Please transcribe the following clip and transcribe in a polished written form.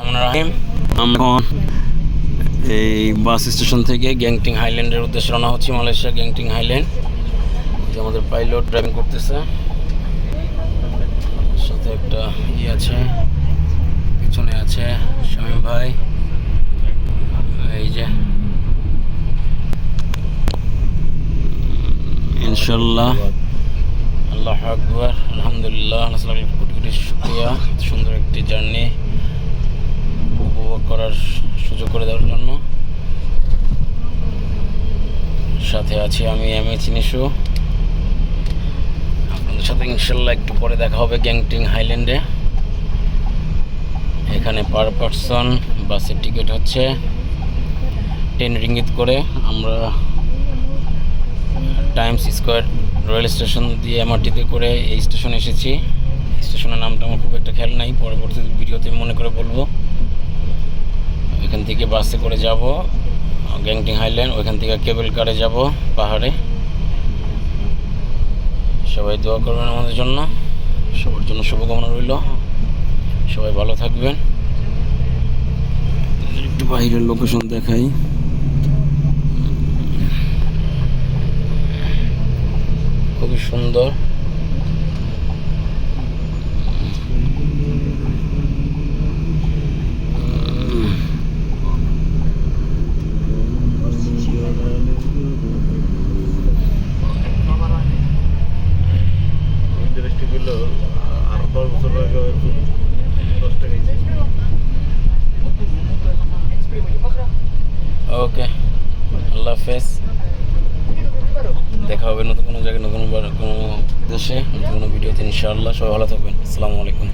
আমরা এখন এই বাস স্টেশন থেকে গ্যাংটিং হাইল্যান্ডের উদ্দেশ্যে রওনা হচ্ছি। Malaysia Genting highland. যে আমাদের পাইলট ড্রাইভিং করতেছে, সাথে একটা আছে, পিছনে আছে শামীম ভাই। এই যে ইনশাল্লাহ, আল্লাহু আকবার, আলহামদুলিল্লাহ, কোটি কোটি শুকরিয়া সুন্দর একটি জার্নি উপভোগ করার সুযোগ করে দেওয়ার জন্য। সাথে আছি আমি চিনিসু। আপনাদের সাথে ইনশাল্লাহ একটু পরে দেখা হবে গ্যাংটিং হাইল্যান্ডে। এখানে পার পারসন বাসের টিকিট হচ্ছে 10 রিঙ্গিত করে। আমরা টাইমস স্কোয়ার রেল স্টেশন দিয়ে এমআরটিতে করে এই স্টেশনে এসেছি। স্টেশনের নামটা আমার খুব একটা খেয়াল নাই, পরবর্তী ভিডিওতে মনে করে বলবো। এখান থেকে বাসে করে যাব গ্যাংটিং হাইল্যান্ড, ওইখান থেকে কেবল কারে যাব পাহাড়ে। সবাই দোয়া করবেন আমাদের জন্য, সবার জন্য শুভকামনা রইল। সবাই ভালো থাকবেন। একটু বাইরের লোকেশন দেখাই। খুবই সুন্দর। ওকে, আল্লাহ হাফেজ। দেখা হবে নতুন কোনো জায়গায়, নতুন কোনো দেশে, নতুন কোনো ভিডিওতে ইনশাআল্লাহ। সবাই ভালো থাকবেন। আসসালামু আলাইকুম।